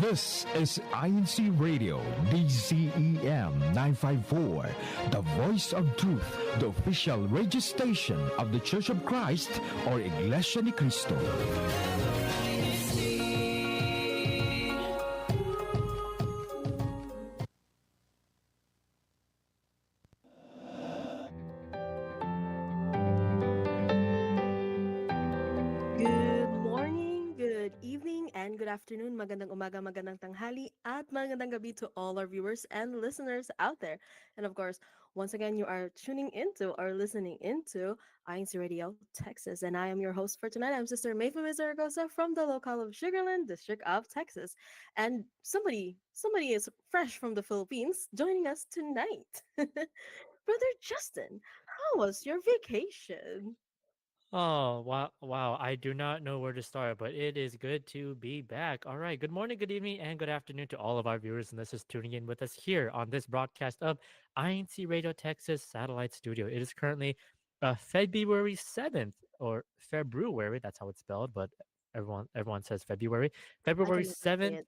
This is INCRadio, DZEM 954, the voice of truth, the official radio station of the Church of Christ or Iglesia ni Cristo. Good morning, good evening, and good afternoon. Magandang umaga, magandang tanghali, at magandang gabi to all our viewers and listeners out there. And of course, once again, you are tuning into or listening into INCRadio, Texas. And I am your host for tonight. I'm Sister Mayfumi Zaragoza from the locale of Sugarland, District of Texas. And somebody is fresh from the Philippines joining us tonight. Brother Justin, how was your vacation? Oh, wow. I do not know where to start, but it is good to be back. All right. Good morning, good evening, and good afternoon to all of our viewers and listeners tuning in with us here on this broadcast of INC Radio Texas Satellite Studio. It is currently February 7th, or February, that's how it's spelled, but everyone says February. I February can never say 7th, it.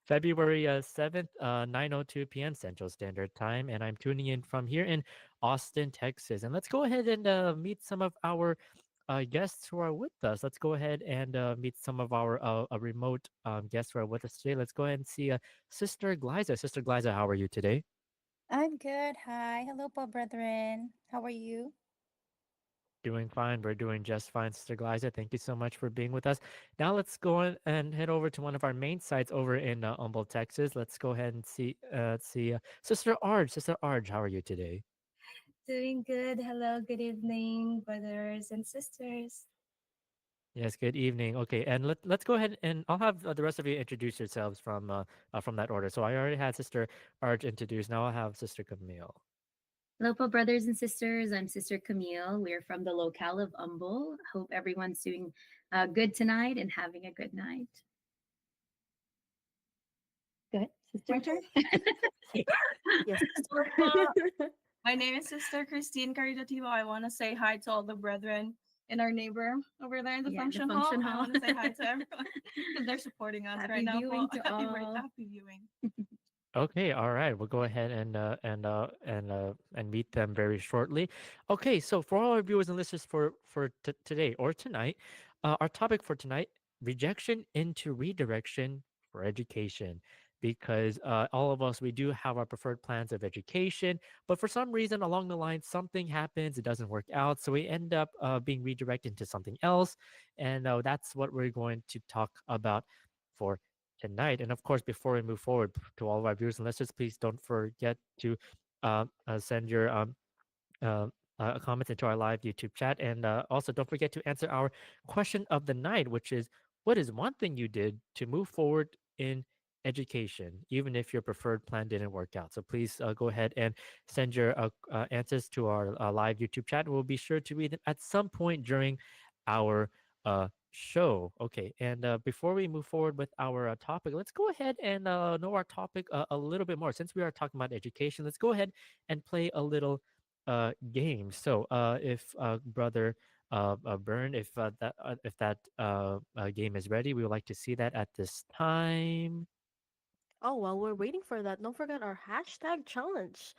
February 7th, 9:02 p.m. Central Standard Time. And I'm tuning in from here in Austin, Texas. And let's go ahead and meet some of our guests who are with us. Let's go ahead and meet some of our remote guests who are with us today. Let's go ahead and see Sister Glyza. Sister Glyza, how are you today? I'm good. Hi. Hello, po, brethren. How are you? Doing fine. We're doing just fine, Sister Glyza. Thank you so much for being with us. Now let's go on and head over to one of our main sites over in Humboldt, Texas. Let's go ahead and see Sister Arj. Sister Arj, how are you today? Doing good. Hello, good evening, brothers and sisters. Yes, good evening. Okay, and let's go ahead and I'll have the rest of you introduce yourselves from that order. So I already had Sister Arj introduced. Now I'll have Sister Camille. Hello, po, brothers and sisters. I'm Sister Camille. We're from the locale of Humble. Hope everyone's doing good tonight and having a good night. Go ahead, Sister. My turn? Yes. My name is Sister Christine Caritativo. I want to say hi to all the brethren and our neighbor over there in the function hall. I want to say hi to everyone because they're supporting us Happy right now. viewing to all. Happy viewing. Okay, all right. We'll go ahead and meet them very shortly. Okay, so for all our viewers and listeners for today or tonight, our topic for tonight: rejection into redirection for education. Because all of us, we do have our preferred plans of education, but for some reason along the line, something happens, it doesn't work out, so we end up being redirected into something else, and that's what we're going to talk about for tonight. And of course, before we move forward to all of our viewers and listeners, please don't forget to send your comments into our live YouTube chat. And also don't forget to answer our question of the night, which is, what is one thing you did to move forward in education, even if your preferred plan didn't work out? So please go ahead and send your answers to our live YouTube chat. We'll be sure to read them at some point during our show. Okay, and before we move forward with our topic, let's go ahead and know our topic a little bit more. Since we are talking about education, let's go ahead and play a little game. So if Brother Byrne, if that game is ready, we would like to see that at this time. Oh, while we're waiting for that, don't forget our hashtag challenge.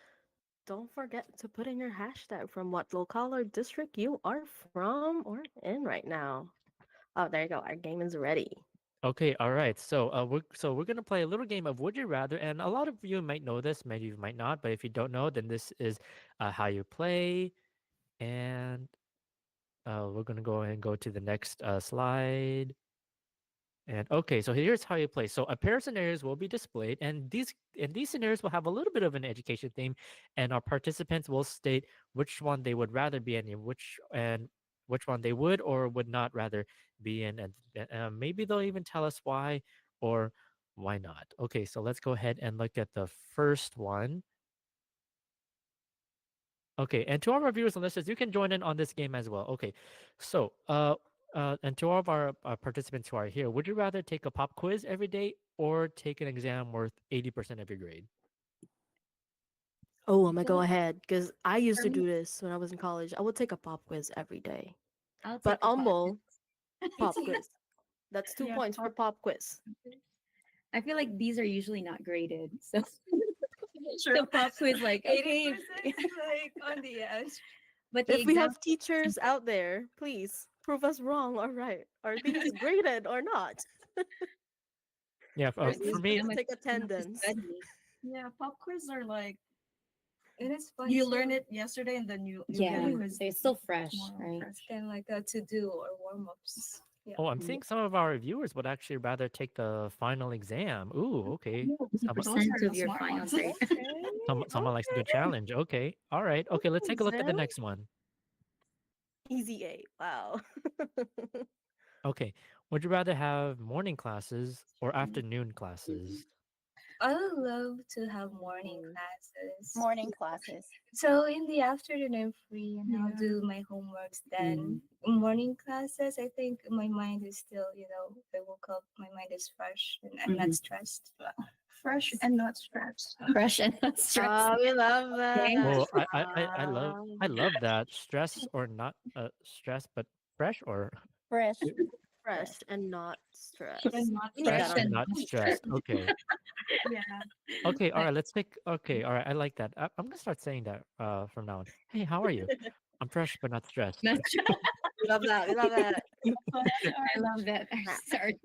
Don't forget to put in your hashtag from what locale or district you are from or in right now. Oh, there you go. Our game is ready. Okay, all right. So we're gonna play a little game of Would You Rather, and a lot of you might know this, many of you might not. But if you don't know, then this is how you play. And we're gonna go ahead and go to the next slide. And okay, so here's how you play. So a pair of scenarios will be displayed, and these scenarios will have a little bit of an education theme, and our participants will state which one they would rather be in, and which one they would or would not rather be in, and maybe they'll even tell us why or why not. Okay, so let's go ahead and look at the first one. Okay, and to all of our viewers and listeners, you can join in on this game as well. Okay, so and to all of our participants who are here, would you rather take a pop quiz every day or take an exam worth 80% of your grade? Oh, I'm gonna go ahead because I used For to me, do this when I was in college. I would take a pop quiz every day. I'll But take a pop humble quiz. pop quiz. That's 2 Yeah, points for pop quiz. I feel like these are usually not graded. So True. the pop quiz, like, okay. 80% like on the edge. But the If we have exam, teachers out there, please prove us wrong or right. Are these graded or not? Yeah, Or for is the this for me, just exam, take I have to attendance? study. Yeah, pop quiz are like it is fun you too. learn it yesterday and then you Yeah, get a quiz so it's still fresh, tomorrow. right? Fresh. Kind of like a to do or warm ups. Yeah. I'm seeing some of our viewers would actually rather take the final exam. Ooh, okay. Someone, 50% the of your smart final ones. grade. Okay. someone likes a good Okay. challenge. Okay, all right. Okay, let's take a look at the Exam? next one. Easy A. Wow. Okay, would you rather have morning classes or afternoon classes? I would love to have morning Mm. classes. Morning classes. So in the afternoon, I'm free and I'll Yeah. do my homeworks then. Morning classes, I think my mind is still, I woke up, my mind is fresh and I'm not stressed. Fresh and not stressed. Fresh and not stressed. We love Okay. that. Well, I love Wow. I love that stress or not stress, but fresh or Fresh. Fresh and not stressed. And not We need fresh that stressed. on and the not t-shirt. stressed. Okay. Yeah. Okay, all right, let's take okay, all right, I like that. I'm gonna start saying that from now on. Hey, how are you? I'm fresh but not stressed. Not stressed. We love that. We love that. I love that. Sorry.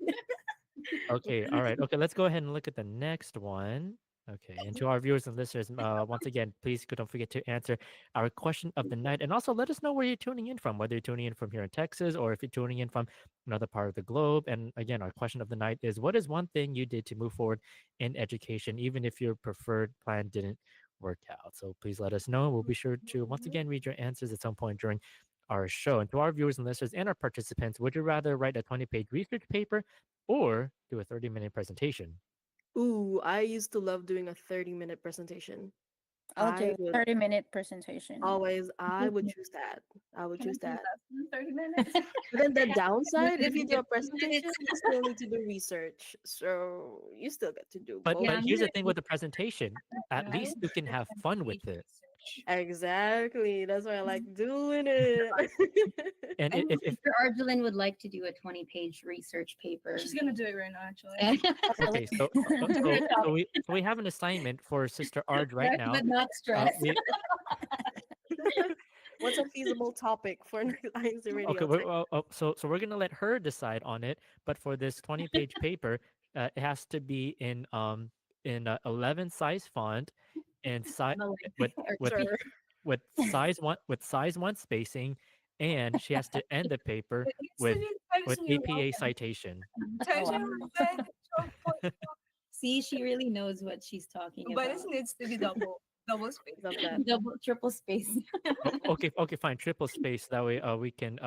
Okay, all right. Okay, let's go ahead and look at the next one. Okay, and to our viewers and listeners, once again, please don't forget to answer our question of the night, and also let us know where you're tuning in from, whether you're tuning in from here in Texas or if you're tuning in from another part of the globe. And again, our question of the night is: what is one thing you did to move forward in education, even if your preferred plan didn't work out? So please let us know. We'll be sure to once again read your answers at some point during our show. And to our viewers and listeners and our participants, would you rather write a 20-page research paper or do a 30-minute presentation? Ooh, I used to love doing a 30-minute presentation. I'll I do would 30-minute presentation. I would choose that. I would Can I choose do that. less than 30 minutes? But then the downside, if you do a presentation, you still need to do research. So you still get to do But both. but here's the thing with the presentation. At Yeah. least you can have fun with it. Exactly. That's why I like doing it. And if Mr. Arjulin would like to do a 20-page research paper. She's gonna do it right now, actually. okay, so we have an assignment for Sister Arj right now. But not stressed. What's a feasible topic for next INCRadio? Okay, so we're gonna let her decide on it. But for this 20-page paper, it has to be in 11 size font and with with Sure. with size one spacing, and she has to end the paper It needs to with be Times New APA Roman. citation. Times New Roman, See, she really knows what she's talking but about. it needs to be double space. Love that. Double, triple space. Okay, fine. Triple space. That way, we can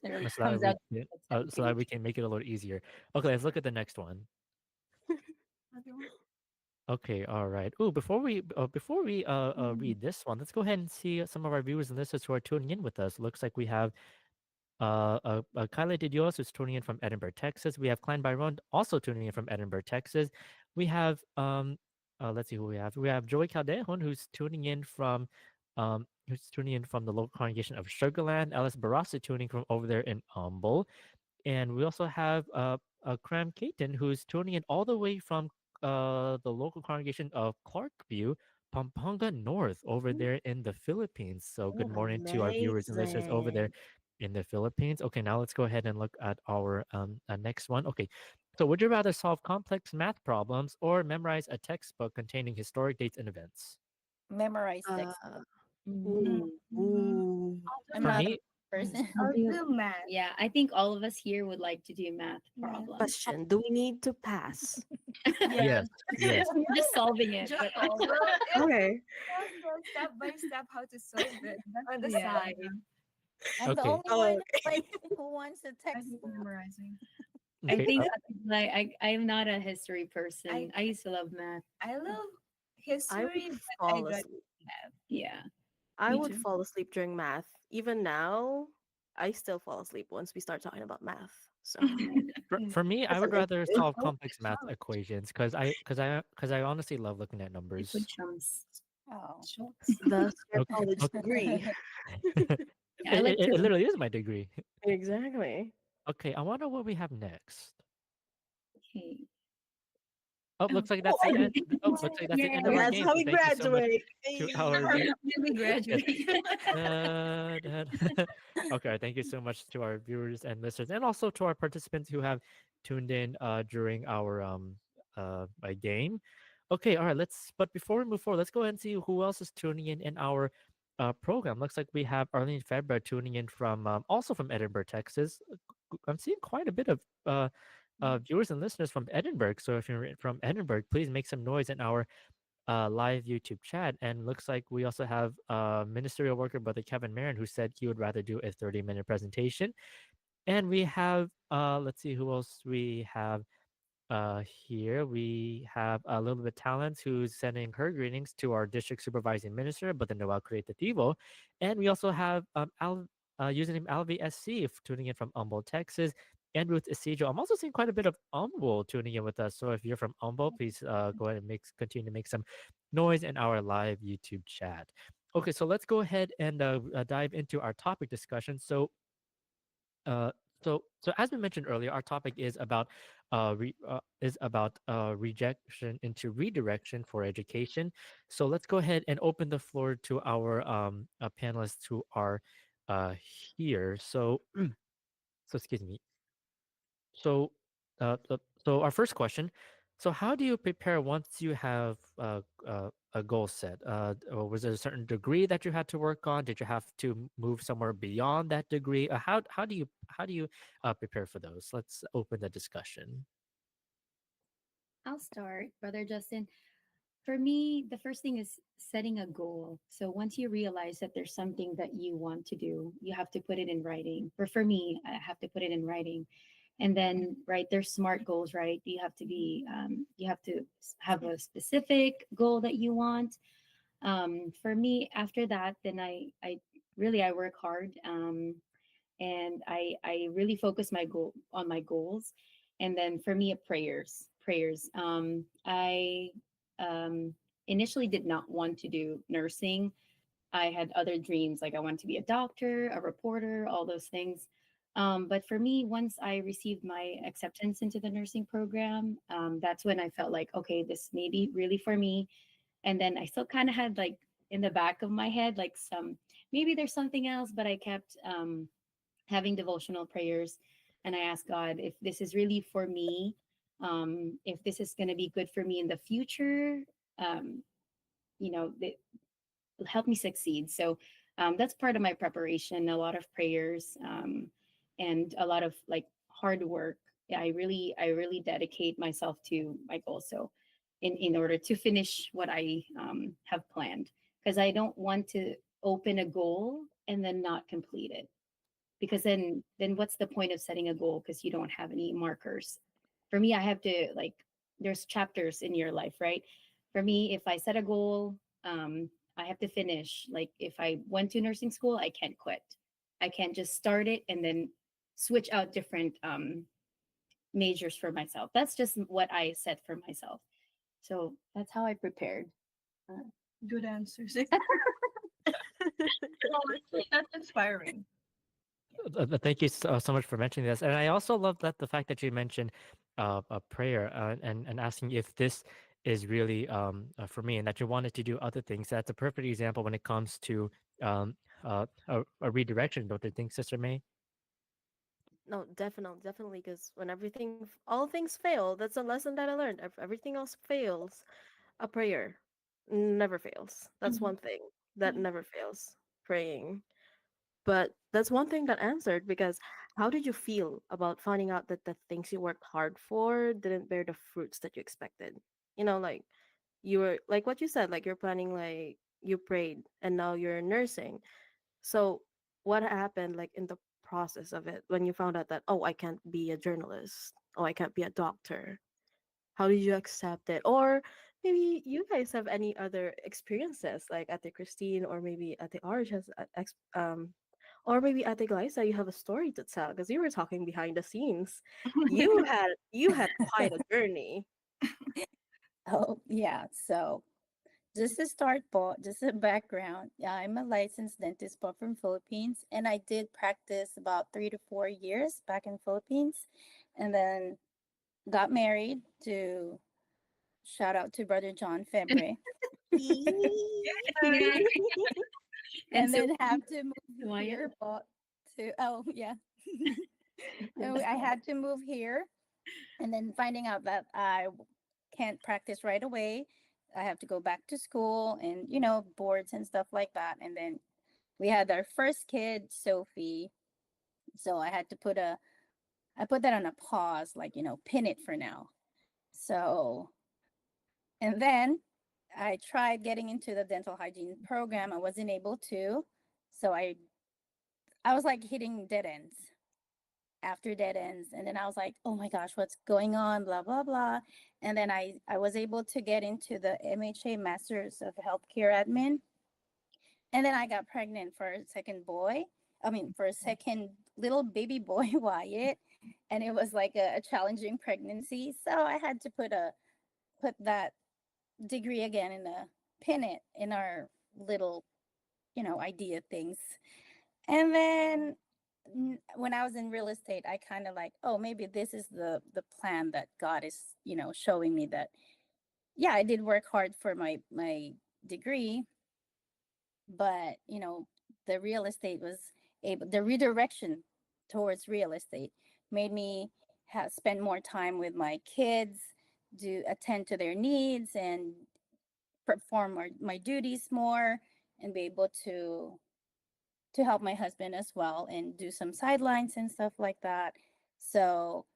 It really so that comes we out can, to 10 so that we can make it a little easier. Okay, let's look at the next one. Okay, all right. Oh, before we read this one, let's go ahead and see some of our viewers and listeners who are tuning in with us. Looks like we have Kyla De Dios who's tuning in from Edinburgh, Texas. We have Klein Byron also tuning in from Edinburgh, Texas. We have let's see who we have. We have Joey Caldejon who's tuning in from the local congregation of Sugarland. Alice Barasa tuning from over there in Humble. And we also have Cram Caton who's tuning in all the way from the local congregation of Clarkview, Pampanga North, over there in the Philippines. So good morning to our viewers and listeners over there in the Philippines. Okay, now let's go ahead and look at our next one. Okay, so would you rather solve complex math problems or memorize a textbook containing historic dates and events? Memorize text. Ooh, ooh. I'm For not me, a person. I'll do math. Yeah, I think all of us here would like to do math problems. Question: do we need to pass? yes, yes. We're just solving it. Just but- solve it. Okay. Step by step how to solve it on the Yeah. side. I'm the Okay. only Oh, one okay. like, who wants a I text. think memorizing. I Okay, think I am not a history person. I used to love math. I love I would history, but I fall got asleep. Yeah. I Me would too. fall asleep during math. Even now, I still fall asleep once we start talking about math. So for me, I That's would an rather issue. solve complex math equations because I honestly love looking at numbers. Liquid chums. Oh. That's your Okay, college okay. degree. Yeah, I like It to. literally is my degree. Exactly. Okay, I wonder what we have next. Okay. Oh, looks like that's the end. Oh, looks like that's the end of our That's game. how So we thank you so much graduate. to Hey. our We yes. graduate. Da. Okay, thank you so much to our viewers and listeners, and also to our participants who have tuned in during our game. Okay, all right. But before we move forward, let's go ahead and see who else is tuning in our program. Looks like we have Arlene Febra tuning in from also from Edinburgh, Texas. I'm seeing quite a bit of viewers and listeners from Edinburgh. So if you're from Edinburgh, please make some noise in our live YouTube chat. And looks like we also have ministerial worker brother Kevin Marin, who said he would rather do a 30-minute presentation. And we have let's see who else we have here. We have a little bit talents who's sending her greetings to our district supervising minister, but the Noel Creativo. And we also have username LVSC tuning in from Humboldt, Texas. And Ruth Isidro. I'm also seeing quite a bit of Humboldt tuning in with us. So if you're from Humboldt, please go ahead and continue to make some noise in our live YouTube chat. Okay, so let's go ahead and dive into our topic discussion. Uh, so as we mentioned earlier, our topic is about rejection into redirection for education. So let's go ahead and open the floor to our panelists who are here. So excuse me. So, so our first question. So, how do you prepare once you have a goal set? Or was there a certain degree that you had to work on? Did you have to move somewhere beyond that degree? How do you prepare for those? Let's open the discussion. I'll start, Brother Justin. For me, the first thing is setting a goal. So once you realize that there's something that you want to do, you have to put it in writing. Or for me, I have to put it in writing. And then, right, there's SMART goals, right? You have to have a specific goal that you want. For me, after that, then I work hard. And I really focus my goal on my goals. And then for me, prayers. I initially did not want to do nursing. I had other dreams, like I wanted to be a doctor, a reporter, all those things. But for me, once I received my acceptance into the nursing program, that's when I felt like, okay, this may be really for me. And then I still kind of had like in the back of my head, like maybe there's something else, but I kept having devotional prayers. And I asked God if this is really for me, if this is going to be good for me in the future, um, help me succeed. So that's part of my preparation, a lot of prayers, and a lot of like hard work. Yeah, I really dedicate myself to my goal. So in order to finish what I have planned, because I don't want to open a goal and then not complete it, because then what's the point of setting a goal because you don't have any markers. For me, I have to like, there's chapters in your life, right? For me, if I set a goal, I have to finish. Like if I went to nursing school, I can't quit. I can't just start it and then switch out different majors for myself. That's just what I set for myself. So that's how I prepared. Uh, Good answers. Honestly, that's inspiring. Thank you so much for mentioning this, and I also love that the fact that you mentioned a prayer and asking if this is really for me, and that you wanted to do other things. That's a perfect example when it comes to um, a redirection. Don't you think, Sister May? No, definitely, because when all things fail, that's a lesson that I learned. If everything else fails, a prayer never fails. That's mhm, one thing that yeah. never fails. Praying. But that's one thing that answered, because how did you feel about finding out that the things you worked hard for didn't bear the fruits that you expected? Like you were like what you said, like you're planning, like you prayed and now you're nursing. So what happened like in the process of it when you found out that, oh, I can't be a journalist, oh, I can't be a doctor? How did you accept it? Or maybe you guys have any other experiences like Ate Christine, or maybe Ate Arj has or maybe Ate Glyza, you have a story to tell because you were talking behind the scenes. You had quite a journey. Oh, yeah. So just to start po, just a background. Yeah, I'm a licensed dentist po from Philippines, and I did practice about 3 to 4 years back in Philippines, and then got married to Shout out to Brother John Febre. Yeah. And so then have to move why here to yeah. And I had to move here, and then finding out that can't practice right away. I have to go back to school and boards and stuff like that. And then we had our first kid, Sophie. So I put that on a pause, like, pin it for now. So, and then I tried getting into the dental hygiene program. I wasn't able to. So I was like hitting dead ends after dead ends. And then I was like, oh my gosh, what's going on? Blah, blah, blah. And then I was able to get into the MHA Masters of Healthcare Admin. And then I got pregnant for a second boy. I mean, for a second little baby boy, Wyatt. And it was like a challenging pregnancy. So I had to put that degree again pin it in our little, idea things. And then when I was in real estate, I kind of like, oh, maybe this is the plan that God is, showing me that, yeah, I did work hard for my degree, but the real estate was the redirection towards real estate made me spend more time with my kids, do attend to their needs and perform my duties more, and be able to help my husband as well and do some sidelines and stuff like that. So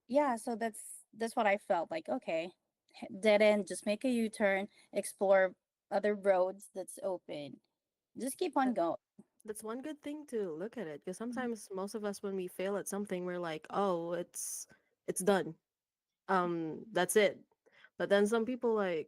yeah, so that's what I felt like. Okay, dead end, just make a U-turn, explore other roads that's open, just keep on going. That's one good thing to look at it, because sometimes most of us, when we fail at something, we're like, oh, it's done. That's it. But then some people, like,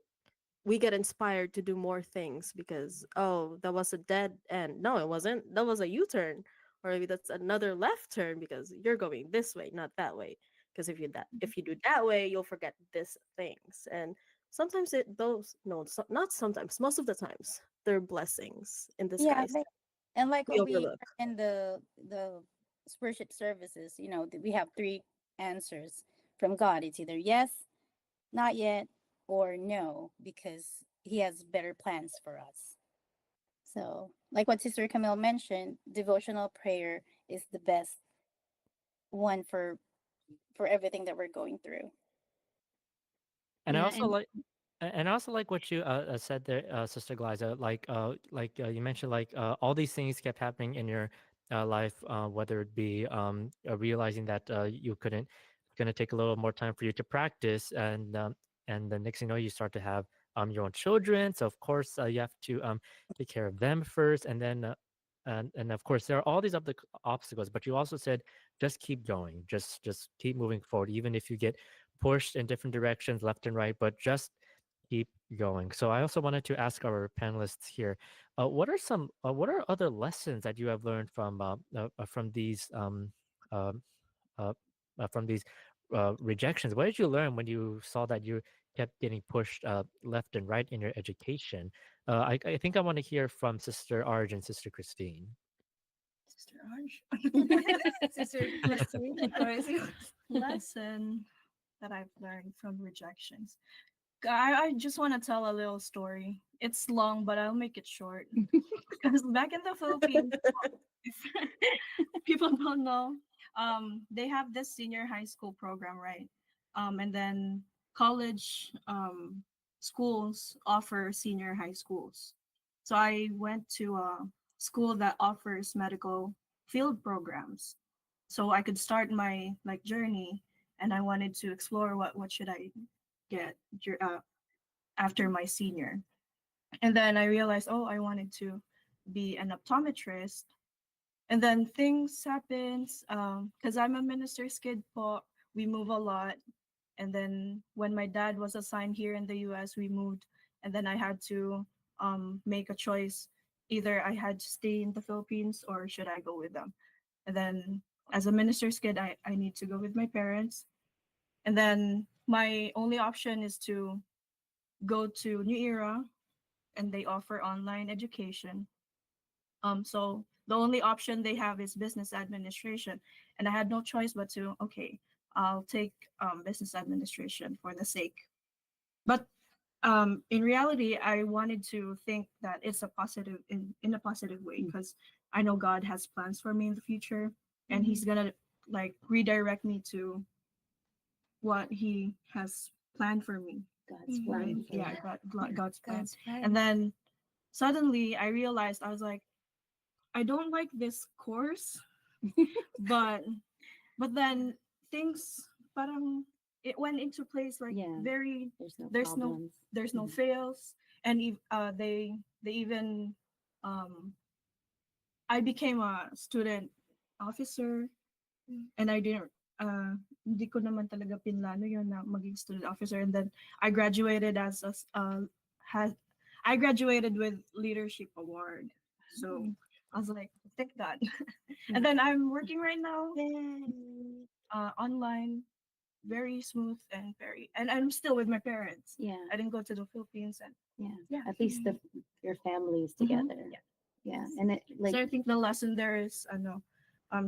we get inspired to do more things because, oh, that was a dead end. No, it wasn't. That was a U-turn. Or maybe that's another left turn because you're going this way, not that way. Because if you do that way, you'll forget this things. And sometimes not sometimes, most of the times, they're blessings in Yeah, disguise. and like We what we overlook. heard in the worship services, we have three answers from God. It's either yes, not yet, or no, because He has better plans for us. So, like what Sister Camille mentioned, devotional prayer is the best one for everything that we're going through. And I yeah, also like and I also like what you said there, Sister Gliza. You mentioned, like, all these things kept happening in your life, whether it be realizing that you couldn't, it's going to take a little more time for you to practice, and the next thing you know, you start to have your own children. So of course you have to take care of them first, and then and of course there are all these obstacles. But you also said just keep going, just keep moving forward, even if you get pushed in different directions, left and right, but just keep going. So I also wanted to ask our panelists here, what are other lessons that you have learned from these uh, from these rejections? What did you learn when you saw that you kept getting pushed left and right in your education? I think I want to hear from Sister Arj and Sister Christine. Sister Ange. Sister Christine. Lesson that I've learned from rejections. I just want to tell a little story. It's long, but I'll make it short. Because back in the Philippines, if people don't know, they have this senior high school program, right? And then college schools offer senior high schools. So I went to a school that offers medical field programs, so I could start my like journey. And I wanted to explore what should I get after my senior. And then I realized, oh, I wanted to be an optometrist. And then things happens because I'm a minister's kid po. We move a lot. And then when my dad was assigned here in the US, we moved. And then I had to make a choice. Either I had to stay in the Philippines or should I go with them. And then as a minister's kid, I need to go with my parents. And then my only option is to go to New Era, and they offer online education. So the only option they have is business administration, and I had no choice but to, okay, I'll take business administration for the sake But in reality, I wanted to think that it's a positive in a positive way, because I know God has plans for me in the future, and He's gonna like redirect me to what He has planned for me. God's Right? plan for Yeah, you. God's plan. God's plan. And then suddenly I realized, I was like, I don't like this course, but then things parang it went into place, like Yeah. very There's no there's no problems. there's no Mhm. fails. And they even um I became a student officer, and I didn't hindi ko naman talaga pinlano yun na maging student officer. And then I graduated has I graduated with leadership award. So I was like, take that. And then I'm working right now online, very smooth and and I'm still with my parents. Yeah. I didn't go to the Philippines. And Yeah. yeah. At least your family is Mhm. together. Yeah. Yeah. And it like So I think the lesson there is,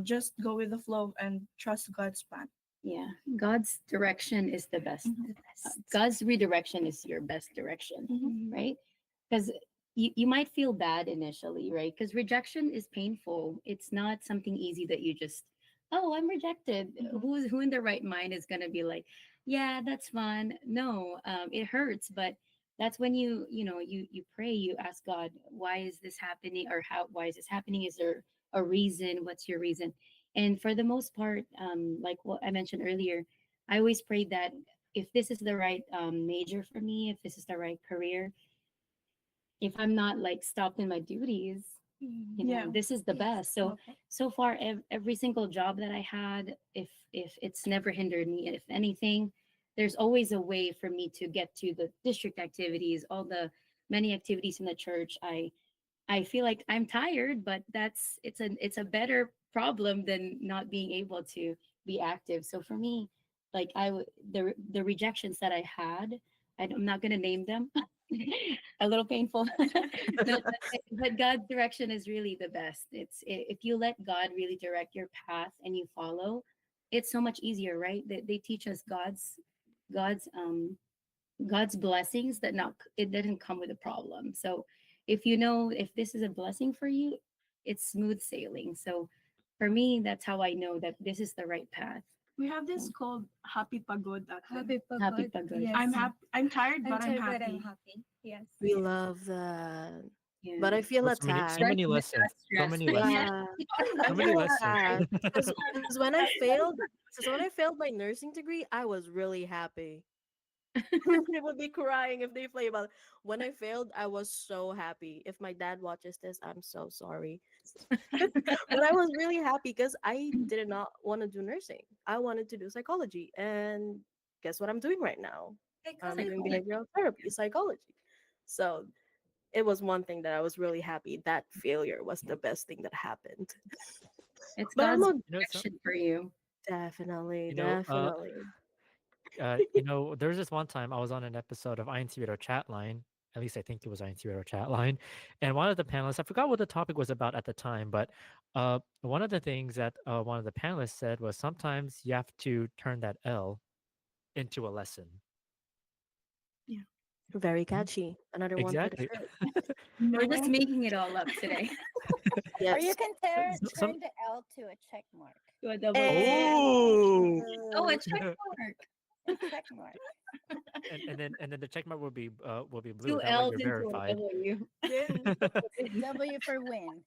just go with the flow and trust God's plan. yeah, God's direction is the best. Mhm. God's redirection is your best direction, right? Because you might feel bad initially, right? Because rejection is painful. It's not something easy that you just, oh, I'm rejected. Who in their right mind is gonna be like, yeah, that's fun. No, it hurts, but that's when you pray, you ask God, why is this happening, or why is this happening? Is there a reason? What's your reason? And for the most part, like what I mentioned earlier, I always prayed that if this is the right major for me, if this is the right career, if I'm not like stopped in my duties, Yeah. this is the best. So Okay. so far, every single job that I had, if it's never hindered me, if anything, there's always a way for me to get to the district activities, all the many activities in the church. I feel like I'm tired, but it's a better problem than not being able to be active. So for me, like the rejections that I had, I'm not gonna name them. A little painful. No, but God's direction is really the best. If you let God really direct your path and you follow, it's so much easier, right? They teach us God's God's blessings that not it doesn't come with a problem. So if you know if this is a blessing for you, it's smooth sailing. So for me, that's how I know that this is the right path. We have this called Happy Pagod. Happy Happy pagod. pagod. Yes. I'm happy. I'm tired, but I'm tired, but happy. I'm happy. Yes. We love that. Yeah. But I feel Oh, so attacked. many lessons. So many lessons. Yeah, I So many feel lessons. attacked because when I failed my nursing degree, I was really happy. They would be crying if they play about it. When I failed, I was so happy. If my dad watches this, I'm so sorry. But I was really happy because I did not want to do nursing. I wanted to do psychology. And guess what I'm doing right now? I'm doing behavioral therapy, psychology. So it was one thing that I was really happy. That failure was the best thing that happened. It's But I'm God's not You know, so, direction for you. definitely, you know, definitely. there's this one time I was on an episode of INCRadio Chatline. At least I think it was INCRadio Chatline, and one of the panelists, I forgot what the topic was about at the time, but one of the things that one of the panelists said was sometimes you have to turn that L into a lesson. Yeah. Very Mhm. catchy. Another one for the Exactly. shirt. We're just making it all up today. Or you Yes. can Some turn the L to a check mark. To a double And oh, Oh, a check mark. A check mark. and then the check mark will be blue. Two That way L's you're into a verified. W. W for win.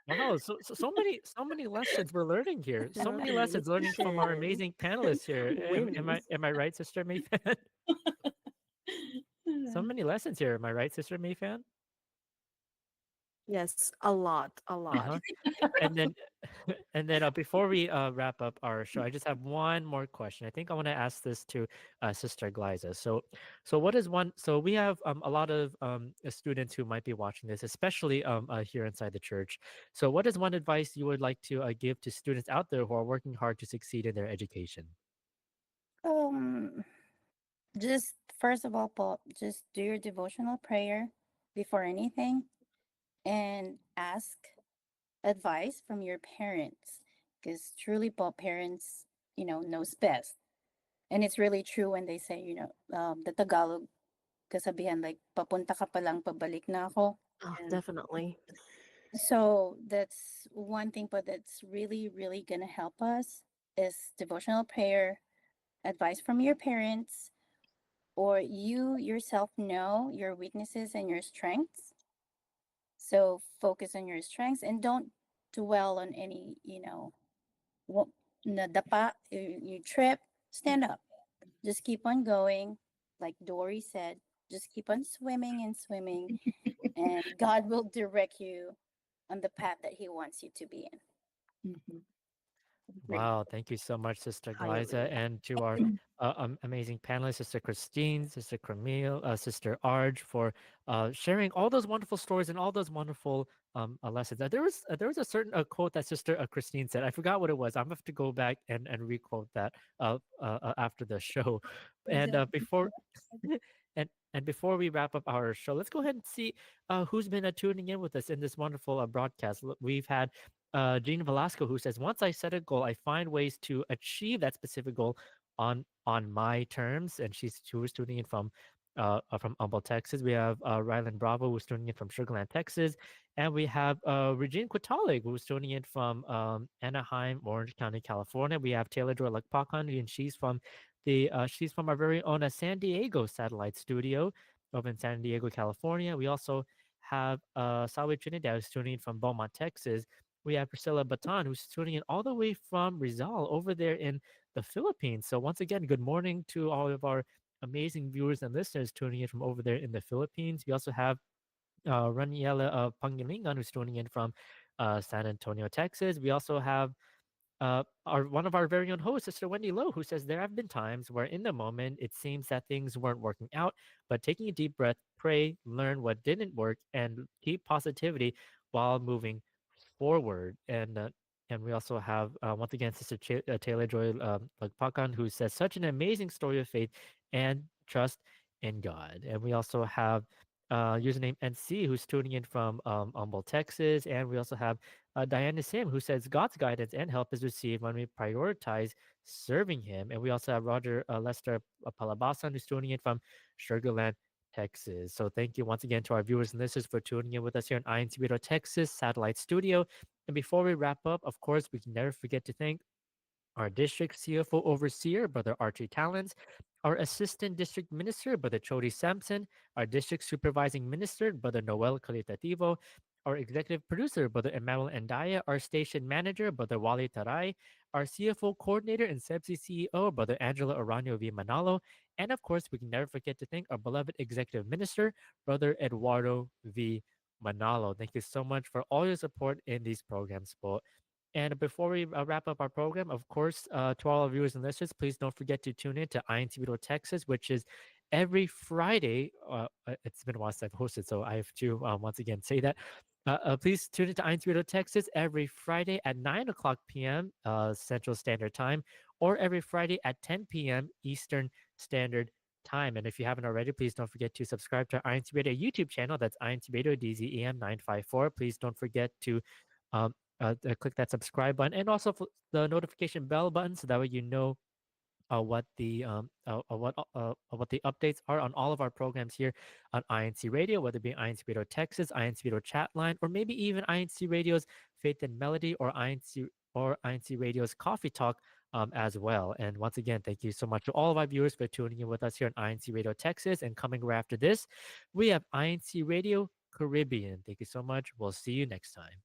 Wow, so many lessons we're learning here. So many lessons learning from our Definitely. amazing panelists here. Wins. Am I right, Sister Mayfan? So many lessons here. Am I right, Sister Mayfan? Yes, a lot, a Uh lot. huh. And then before we wrap up our show, I just have one more question. I think I want to ask this to Sister Glyza. So what is one? So we have a lot of students who might be watching this, especially here inside the church. So what is one advice you would like to give to students out there who are working hard to succeed in their education? Um, just first of all, Paul, just do your devotional prayer before anything and ask advice from your parents, because truly, Paul, parents, knows best. And it's really true when they say, the Tagalog kasabihan, like, papunta ka pa lang, pabalik na ako. Oh, Yeah. definitely. So that's one thing, but that's really, really going to help us is devotional prayer, advice from your parents, or you yourself know your weaknesses and your strengths. So focus on your strengths and don't dwell on any, what nadapa, you trip, stand up. Just keep on going. Like Dory said, just keep on swimming and swimming, and God will direct you on the path that He wants you to be in. Mhm. Agree. Wow, thank you so much, Sister Glyza, Highly. and to our amazing panelists, Sister Christine, Sister Camille, Sister Arj, for sharing all those wonderful stories and all those wonderful lessons. There was a certain quote that Sister Christine said. I forgot what it was. I'm gonna have to go back and requote that after the show. And before and before we wrap up our show, let's go ahead and see who's been tuning in with us in this wonderful broadcast. We've had Jean Velasco, who says, "Once I set a goal, I find ways to achieve that specific goal on my terms." And she was tuning in from Humble, Texas. We have Rylan Bravo, who's tuning in from Sugarland, Texas, and we have Regine Quitalig, who's tuning in from Anaheim, Orange County, California. We have Taylor Joy Lakpakan, and she's from our very own San Diego satellite studio over in San Diego, California. We also have Salwe Trinidad, who's tuning in from Beaumont, Texas. We have Priscilla Baton, who's tuning in all the way from Rizal over there in the Philippines. So once again, good morning to all of our amazing viewers and listeners tuning in from over there in the Philippines. We also have Raniela Pangalingan, who's tuning in from San Antonio, Texas. We also have our one of our very own hosts, Sister Wendy Lowe, who says there have been times where in the moment it seems that things weren't working out, but taking a deep breath, pray, learn what didn't work, and keep positivity while moving forward. And we also have once again Sister Taylor Joy Pakan, who says such an amazing story of faith and trust in God. And we also have username NC, who's tuning in from Humble, Texas, and we also have Diana Sim, who says God's guidance and help is received when we prioritize serving Him. And we also have Roger Lester Palabasan, who's tuning in from Sugarland, Texas. So thank you once again to our viewers and listeners for tuning in with us here in INCRadio, Texas Satellite Studio. And before we wrap up, of course, we can never forget to thank our district CFO overseer, Brother Archie Talons, our assistant district minister, Brother Chody Sampson, our district supervising minister, Brother Noel Calitativo, our executive producer, Brother Emmanuel Endaya, our station manager, Brother Wally Taray, our CFO coordinator and CEBSI CEO, Brother Angelo Arano V. Manalo, and of course, we can never forget to thank our beloved executive minister, Brother Eduardo V. Manalo. Thank you so much for all your support in these programs, po. And before we wrap up our program, of course, to all our viewers and listeners, please don't forget to tune in to INCRadio Texas, which is every Friday. It's been a while since I've hosted, so I have to once again say that. Please tune into INCRadio Texas every Friday at 9 o'clock p.m. Central Standard Time, or every Friday at 10 p.m. Eastern Standard Time. And if you haven't already, please don't forget to subscribe to our INCRadio YouTube channel. That's INCRadio DZEM 954. Please don't forget to um, click that subscribe button and also the notification bell button so that way you know what the updates are on all of our programs here on INC Radio, whether it be INC Radio Texas, INC Radio Chatline, or maybe even INC Radio's Faith and Melody or INC Radio's Coffee Talk as well. And once again, thank you so much to all of our viewers for tuning in with us here on INC Radio Texas. And coming right after this, we have INC Radio Caribbean. Thank you so much. We'll see you next time.